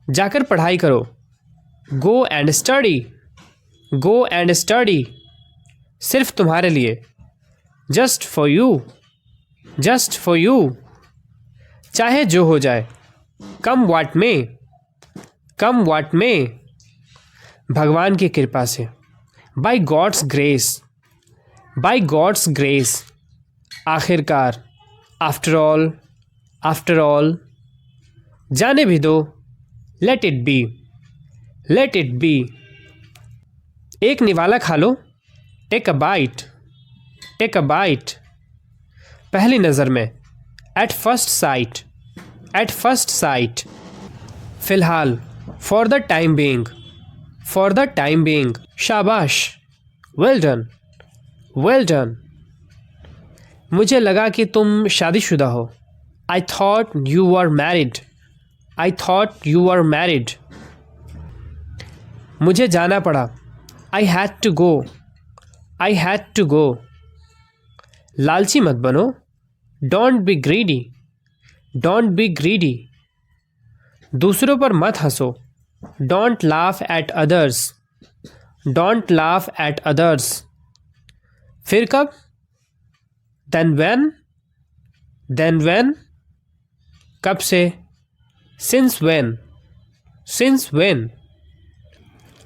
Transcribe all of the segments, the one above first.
जाकर पढ़ाई करो। Go and study, go and study. सिर्फ तुम्हारे लिए, just for you, just for you. चाहे जो हो जाए, कम व्हाट में, कम व्हाट में। भगवान की कृपा से, by God's grace, by God's grace. आखिरकार, आफ्टर ऑल, आफ्टर ऑल। जाने भी दो, let it be, let it be. एक निवाला खा लो, take a bite, take a bite. पहली नज़र में, at first sight, at first sight. फिलहाल, for the time being, for the time being. शाबाश, वेल डन, वेल डन। मुझे लगा कि तुम शादीशुदा हो। I thought you were married, I thought you were married. मुझे जाना पड़ा, I had to go, I had to go. लालची मत बनो, don't be greedy, don't be greedy. दूसरों पर मत हंसो, don't laugh at others, don't laugh at others. फिर कब? Then when, then when. कब से? Since when, since when.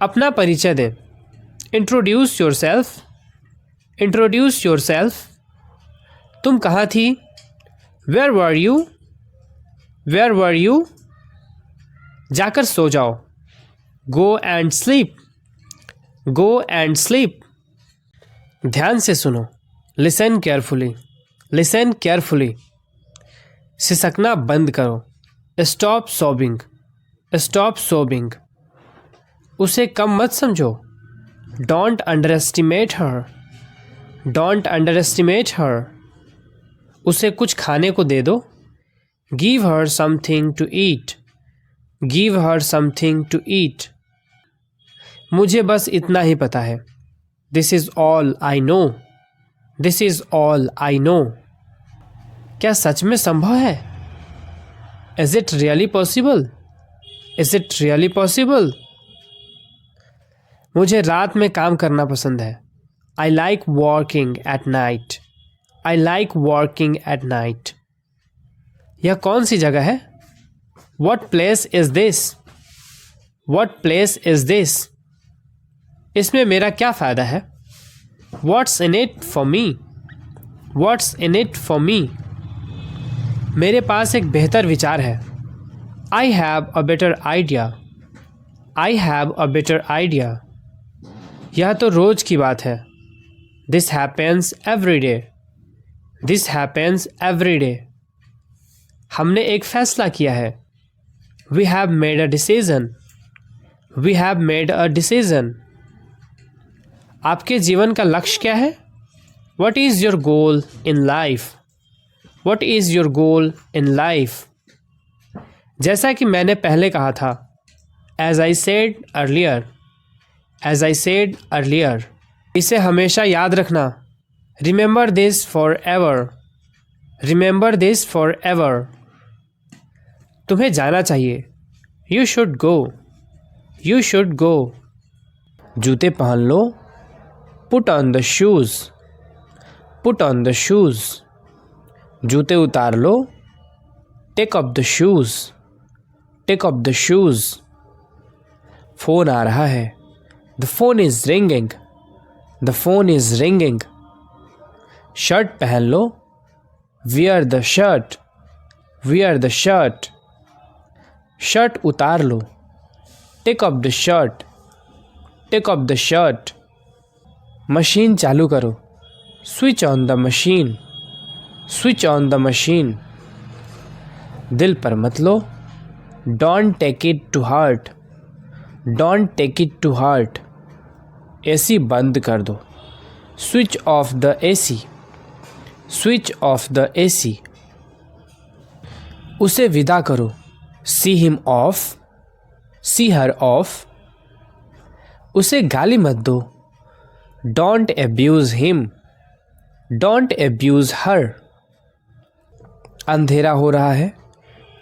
अपना परिचय दें, introduce yourself, introduce yourself. तुम कहाँ थी? Where were you, where were you. जाकर सो जाओ, go and sleep, go and sleep. ध्यान से सुनो, लिसन केयरफुली, लिसन केयरफुली। सिसकना बंद करो, स्टॉप सोबिंग, स्टॉप सोबिंग। उसे कम मत समझो, don't underestimate her, don't underestimate her. उसे कुछ खाने को दे दो, give her something to eat, give her something to eat. मुझे बस इतना ही पता है, this is all I know, this is all I know. क्या सच में संभव है? Is it really possible, is it really possible. मुझे रात में काम करना पसंद है, I like working at night, I like working at night. यह कौन सी जगह है? What place is this, what place is this. इसमें मेरा क्या फ़ायदा है? What's in it for me, what's in it for me. मेरे पास एक बेहतर विचार है, I have a better idea, I have a better idea. यह तो रोज़ की बात है, this happens every day, this happens every day. हमने एक फैसला किया है, we have made a decision, we have made a decision. आपके जीवन का लक्ष्य क्या है? What is your goal in life, what is your goal in life. जैसा कि मैंने पहले कहा था, as I said earlier, as I said earlier. इसे हमेशा याद रखना, remember this forever, remember this forever. तुम्हें जाना चाहिए, you should go, you should go. जूते पहन लो, put on the shoes, put on the shoes. जूते उतार लो, take up the shoes, take up the shoes. Phone आ रहा है, the phone is ringing, the phone is ringing. Shirt पहन लो, wear the shirt, wear the shirt. Shirt उतार लो, take up the shirt, take up the shirt. Machine चालू करो, switch on the machine, switch on the machine. दिल पर मत लो, don't take it to heart, don't take it to heart. AC बंद कर दो, switch off the AC, switch off the AC. उसे विदा करो, see him off, see her off. उसे गाली मत दो, don't abuse him, don't abuse her. अंधेरा हो रहा है,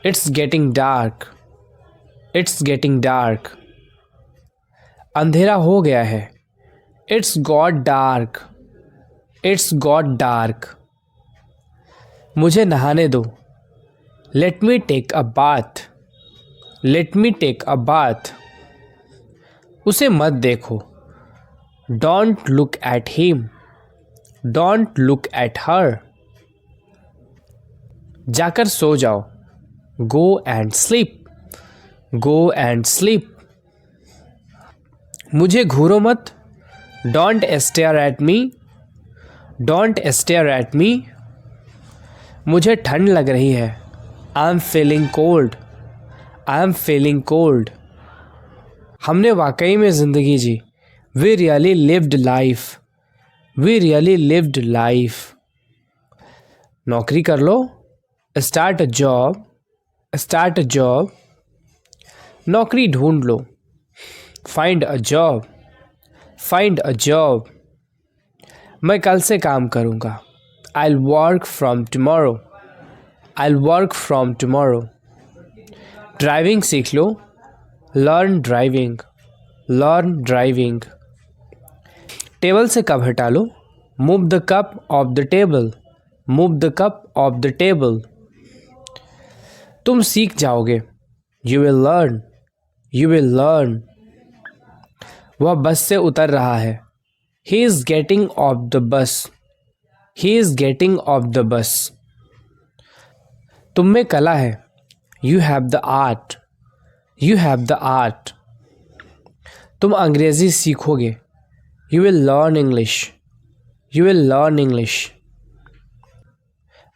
it's getting dark, it's getting dark. अंधेरा हो गया है। It's got dark. It's got dark. मुझे नहाने दो। Let me take a bath. Let me take a bath. उसे मत देखो। Don't look at him. Don't look at her. जाकर सो जाओ। Go and sleep. Go and sleep. मुझे घूरो मत। Don't stare at me. Don't stare at me. मुझे ठंड लग रही है। I am feeling cold. I am feeling cold. हमने वाकई में ज़िंदगी जी। We really lived life. We really lived life. नौकरी कर लो। Start a job. Start a job. नौकरी ढूंढ लो। Find a job. Find a job. मैं कल से काम करूँगा। I'll work from tomorrow. I'll work from tomorrow. Driving सीख लो। Learn driving. Learn driving. Table से कप हटा लो। Move the cup off the table. Move the cup off the table. तुम सीख जाओगे। You will learn. You will learn. वह bus से उतर रहा है। He is getting off the bus. He is getting off the bus. तुम में कला है। You have the art. You have the art. तुम अंग्रेजी सीखोगे। You will learn English. You will learn English.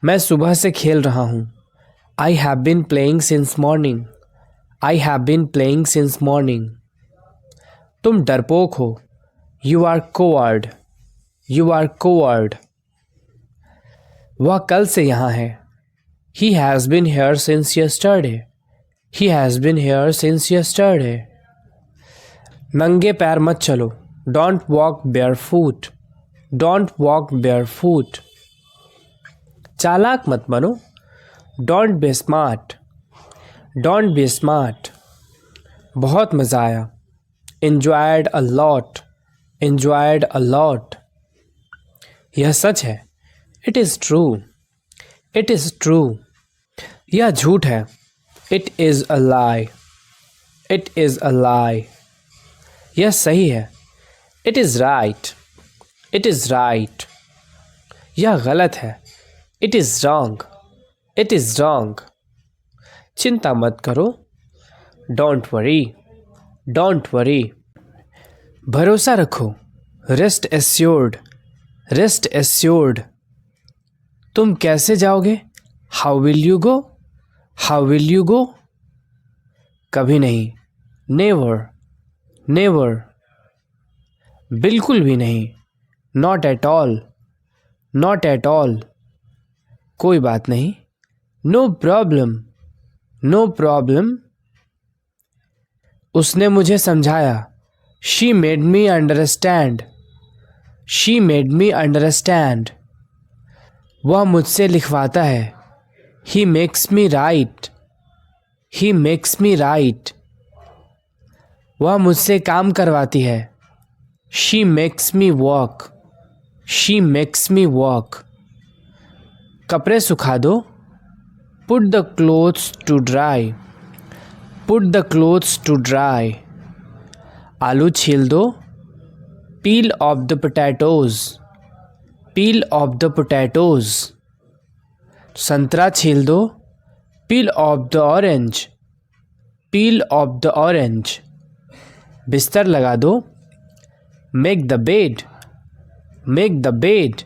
मैं सुबह से खेल रहा हूँ। I have been playing since morning. I have been playing since morning. तुम डरपोक हो। You are coward. You are coward. वह कल से यहाँ है। He has been here since yesterday. He has been here since yesterday. नंगे पैर मत चलो। Don't walk barefoot. Don't walk barefoot. चालाक मत बनो। Don't be smart. Don't be smart. बहुत मज़ा आया। enjoyed a lot. enjoyed a lot. यह सच है। It is true. It is true. यह झूठ है। It is a lie. It is a lie. यह सही है। It is right. It is right. यह गलत है। It is wrong. It is wrong. चिंता मत करो। Don't worry. Don't worry. भरोसा रखो। Rest assured. Rest assured. तुम कैसे जाओगे? How will you go? How will you go? कभी नहीं। Never. Never. बिल्कुल भी नहीं। Not at all. Not at all. कोई बात नहीं। No problem. No problem. उसने मुझे समझाया। She made me understand. She made me understand. वह मुझसे लिखवाता है। He makes me write. He makes me write. वह मुझसे काम करवाती है। She makes me work. She makes me work. कपड़े सुखा दो। Put the clothes to dry. Put the clothes to dry. आलू छील दो। Peel off the potatoes. Peel off the potatoes. संतरा छील दो। Peel off the orange. Peel off the orange. बिस्तर लगा दो। Make the bed. Make the bed.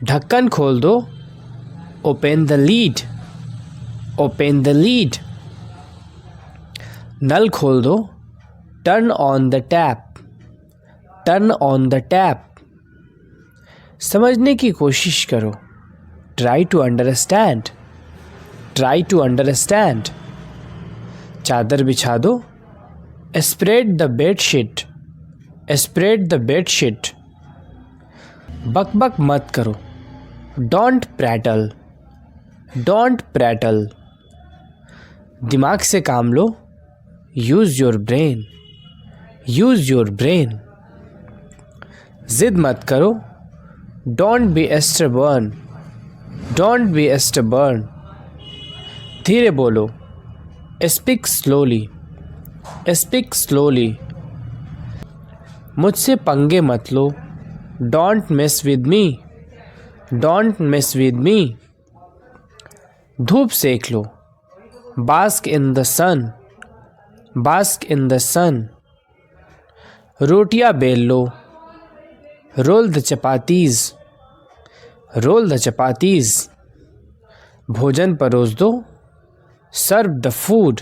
ढक्कन खोल दो। Open the lid. Open the lid. नल खोल दो। Turn on the tap. Turn on the tap. समझने की कोशिश करो। Try to understand. Try to understand. चादर बिछा दो। Spread the bed sheet. Spread the bed sheet. बक बक मत करो। Don't prattle. Don't prattle. दिमाग से काम लो, use your brain, use your brain. ज़िद मत करो, don't be stubborn, don't be stubborn. धीरे बोलो, स्पीक स्लोली, स्पीक स्लोली। मुझसे पंगे मत लो, don't miss with me, don't miss with me. धूप सेक लो, bask in the sun, bask in the sun. रोटियां बेल लो, roll the chapatis, roll the chapatis. भोजन परोस दो, serve the food,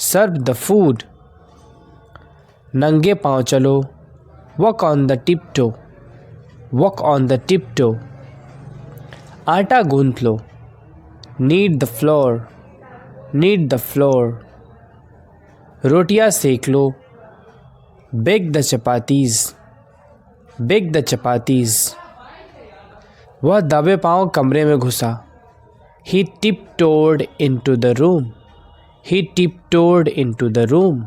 serve the food. नंगे पाँव चलो, walk on the tiptoe, walk on the tiptoe. आटा गूंथ लो, knead the flour, knead the flour. रोटियां सेक लो, bake the chapatis, bake the chapatis. वह दबे पांव कमरे में घुसा। He tiptoed into the room, he tiptoed into the room.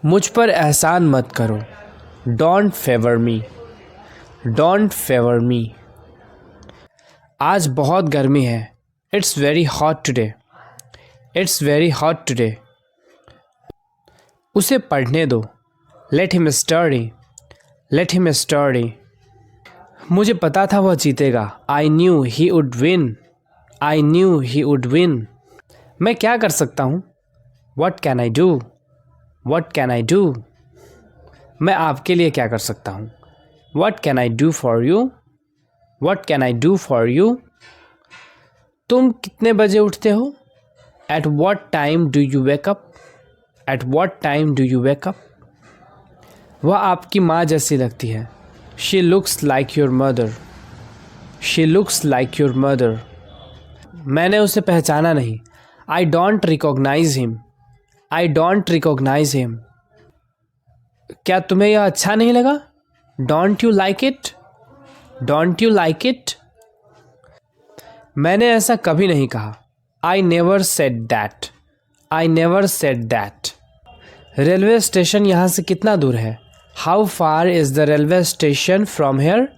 मुझ पर एहसान मत करो, don't favour me, don't favour me. आज बहुत गर्मी है, it's very hot today, it's very hot today. उसे पढ़ने दो, let him study, let him study. मुझे पता था वह जीतेगा, I knew he would win, I knew he would win. मैं क्या कर सकता हूँ, what can I do, what can I do. मैं आपके लिए क्या कर सकता हूँ, what can I do for you, what can I do for you. तुम कितने बजे उठते हो, at what time do you wake up, at what time do you wake up. वह आपकी माँ जैसी लगती है, she looks like your mother, she looks like your mother. मैंने उसे पहचाना नहीं, I don't recognise him, I don't recognise him. क्या तुम्हें यह अच्छा नहीं लगा, don't you like it, don't you like it. मैंने ऐसा कभी नहीं कहा, I never said that, I never said that. Railway station यहाँ से कितना दूर है, how far is the railway station from hair,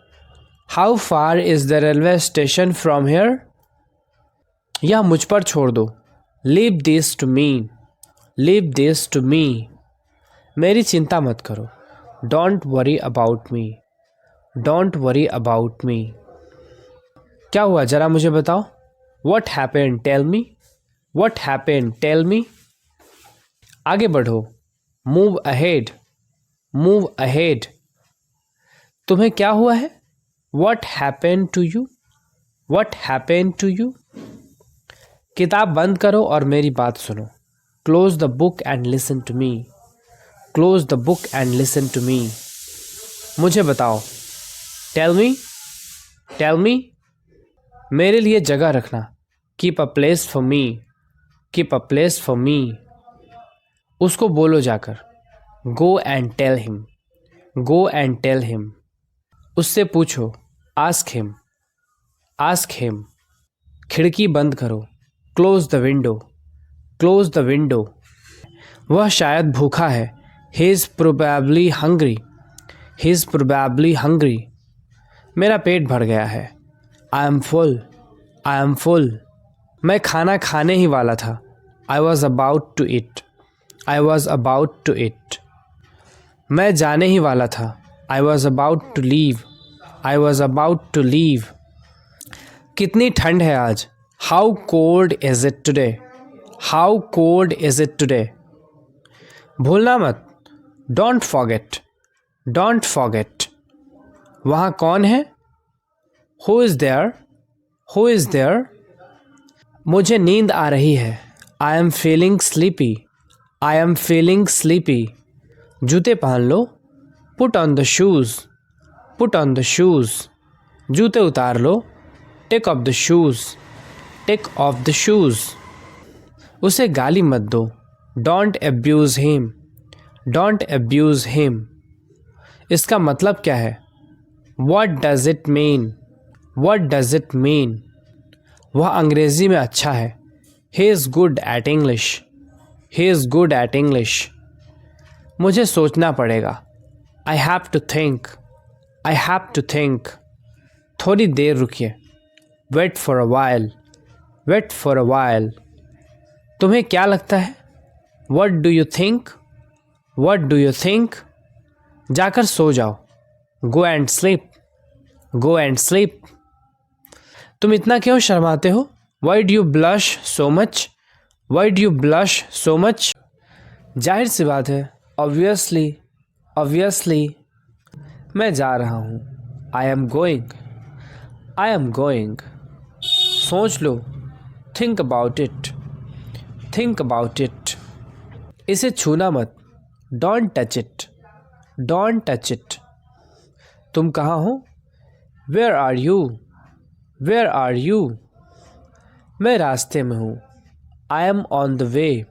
how far is the railway station from here. यह मुझ पर छोड़ दो, leave this to me, leave this to me. मेरी चिंता मत करो, don't worry about me, don't worry about me. क्या हुआ जरा मुझे बताओ, what happened tell me, what happened tell me. आगे बढ़ो, मूव अहेड, मूव अहेड। तुम्हें क्या हुआ है, what happened to you, what happened to you. किताब बंद करो और मेरी बात सुनो, close the book and listen to me, close the book and listen to me. मुझे बताओ, टेल मी, टेल मी। मेरे लिए जगह रखना, keep a place for me, keep a place for me. उसको बोलो जाकर, go and tell him, go and tell him. उससे पूछो, आस्क हिम, आस्क हिम। खिड़की बंद करो, close the window, close the window. वह शायद भूखा है, he is probably hungry, he is probably hungry. मेरा पेट भर गया है, I am full, I am full. मैं खाना खाने ही वाला था, I was about to eat, I was about to eat. मैं जाने ही वाला था, I was about to leave, I was about to leave. कितनी ठंड है आज, how cold is it today, how cold is it today. भूलना मत, डोंट फॉरगेट, डोंट फॉरगेट। वहाँ कौन है, who is there, who is there. मुझे नींद आ रही है, I am feeling sleepy, I am feeling sleepy. जूते पहन लो, put on the shoes, put on the shoes. जूते उतार लो, take off the shoes, take off the shoes. उसे गाली मत दो, don't abuse him, don't abuse him. इसका मतलब क्या है, what does it mean, what does it mean. वह अंग्रेज़ी में अच्छा है, he is good at English, he is good at English. मुझे सोचना पड़ेगा, I have to think, I have to think. थोड़ी देर रुकिए, wait for a while, wait for a while. तुम्हें क्या लगता है, what do you think, what do you think. जाकर सो जाओ, go and sleep, go and sleep. तुम इतना क्यों शर्माते हो, why do you blush so much, why do you blush so much. जाहिर सी बात है, ऑब्वियसली, ऑब्वियसली। मैं जा रहा हूँ, I am going, I am going. सोच लो, think about it, think about it. इसे छूना मत, don't touch it, don't touch it. तुम कहाँ हो, where are you, where are you. मैं रास्ते में हूँ, I am on the way,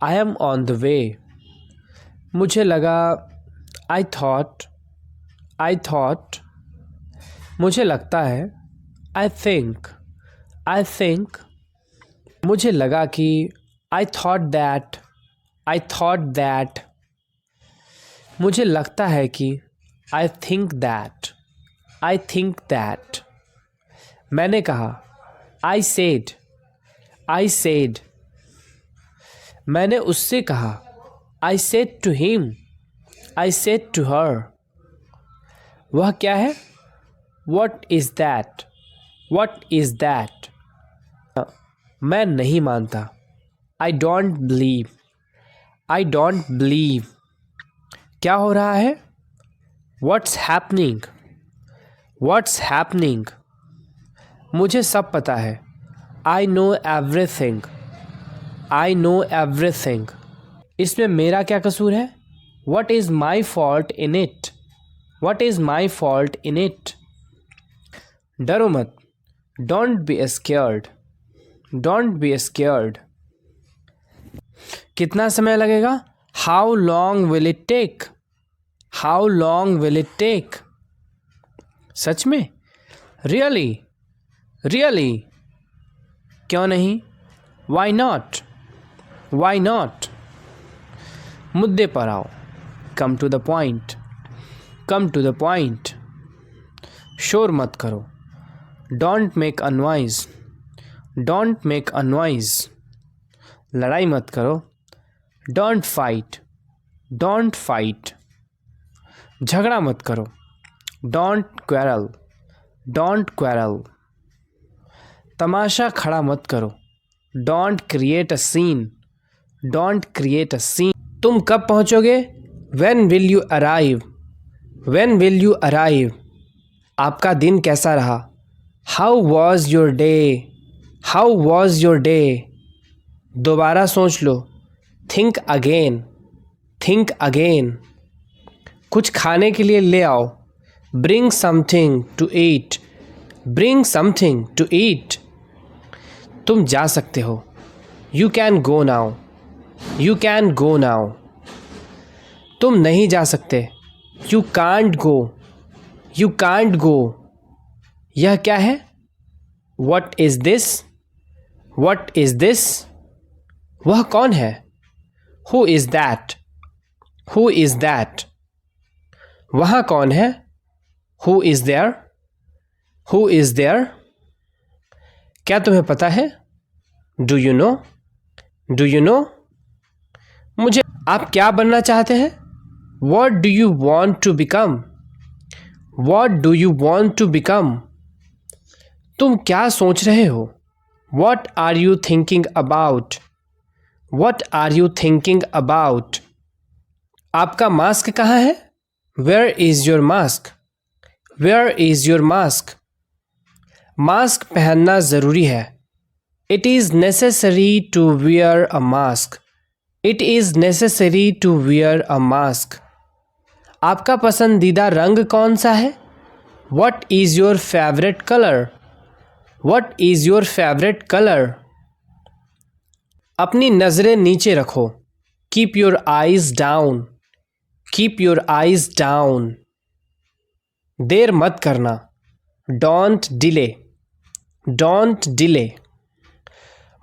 I am on the way. मुझे लगा, आई थॉट, आई थॉट। मुझे लगता है, आई थिंक, आई थिंक। मुझे लगा कि, I thought that, I thought that. मुझे लगता है कि, I think that, I think that. मैंने कहा, आई सेड, आई सेड। मैंने उससे कहा, I said to him, I said to her. वह क्या है, what is that, what is that. मैं नहीं मानता, I don't believe, I don't believe. क्या हो रहा है, व्हाट्स हैपनिंग, व्हाट्स हैपनिंग। मुझे सब पता है, I know everything, I know everything. इसमें मेरा क्या कसूर है, what is my fault in it, what is my fault in it. डरो मत, don't be scared, don't be scared. कितना समय लगेगा, how long will it take, how long will it take. सच में, रियली, रियली। क्यों नहीं, वाई नॉट, वाई नॉट। मुद्दे पर आओ, come to the point, come to the point. शोर मत करो, don't make a noise, don't make a noise. लड़ाई मत करो, डोंट फाइट, डोंट फाइट। झगड़ा मत करो, डोंट क्वेरल, डोंट क्वेरल। तमाशा खड़ा मत करो, don't create a scene, don't create a scene. तुम कब पहुंचोगे, when will you arrive, when will you arrive. आपका दिन कैसा रहा, how was your day, how was your day. दोबारा सोच लो, थिंक अगेन, थिंक अगेन। कुछ खाने के लिए ले आओ, bring something to eat, bring something to eat. तुम जा सकते हो, you can go now, you can go now. तुम नहीं जा सकते, you can't go, you can't go. यह क्या है, what is this, what is this. वह कौन है, who is that, who is that. वहाँ कौन है, who is there, who is there. क्या तुम्हें पता है, do you know, do you know. मुझे, आप क्या बनना चाहते हैं, what do you want to become, what do you want to become. तुम क्या सोच रहे हो, what are you thinking about, what are you thinking about. आपका मास्क कहाँ है, where is your mask, where is your mask. Mask पहनना ज़रूरी है, it is necessary to wear a mask, it is necessary to wear a mask. आपका पसंदीदा रंग कौन सा है, what is your favourite colour, what is your favourite colour. अपनी नज़रें नीचे रखो, keep your eyes down, keep your eyes down. देर मत करना, डोंट डिले, डोंट डिले।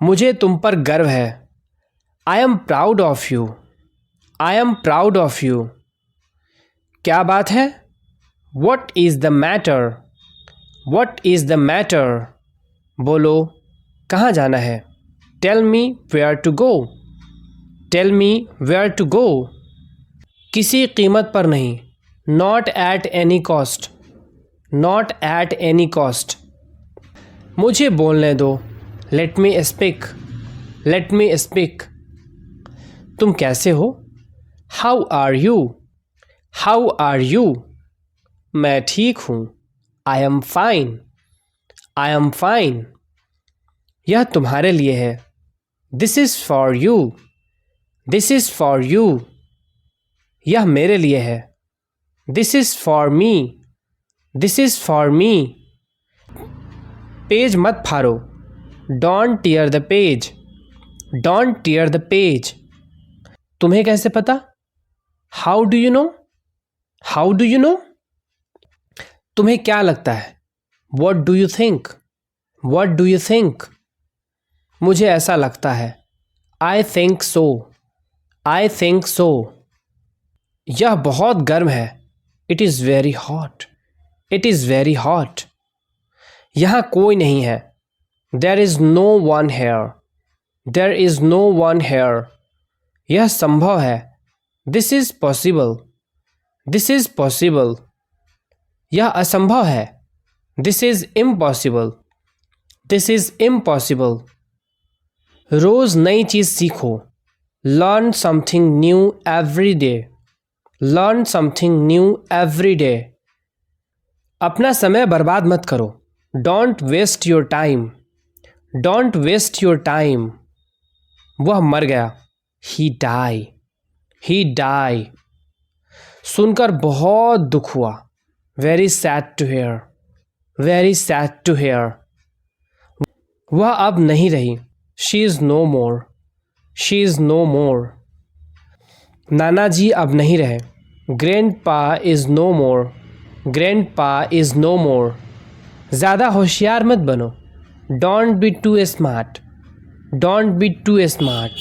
मुझे तुम पर गर्व है। I am proud of you. I am proud of you. क्या बात है? What is the matter? What is the matter? बोलो, कहाँ जाना है? Tell me where to go. Tell me where to go. किसी कीमत पर नहीं। Not at any cost. Not at any cost. मुझे बोलने दो। Let me speak. Let me speak. तुम कैसे हो? How are you? How are you? मैं ठीक हूँ। I am fine. I am fine. यह तुम्हारे लिए है। This is for you. This is for you. यह मेरे लिए है। This is for me. This is for me. Page मत फाड़ो। Don't tear the page. Don't tear the page. तुम्हें कैसे पता? How do you know? How do you know? तुम्हें क्या लगता है? What do you think? What do you think? मुझे ऐसा लगता है। आई think so. I think so. यह बहुत गर्म है। It is very hot. It is very hot. यहाँ कोई नहीं है। There is no one here. There is no one here. यह संभव है। This is possible. This is possible. यह असंभव है। This is impossible. This is impossible. रोज़ नई चीज़ सीखो। Learn something new every day. Learn something new every day. अपना समय बर्बाद मत करो। Don't waste your time. Don't waste your time. वह मर गया। He die. He die. सुनकर बहुत दुख हुआ। Very sad to hear. Very sad to hear. वह अब नहीं रही। She is no more. She is no more. नाना जी अब नहीं रहे। Grandpa is no more. Grandpa is no more. ज़्यादा होशियार मत बनो। Don't be too smart. Don't be too smart.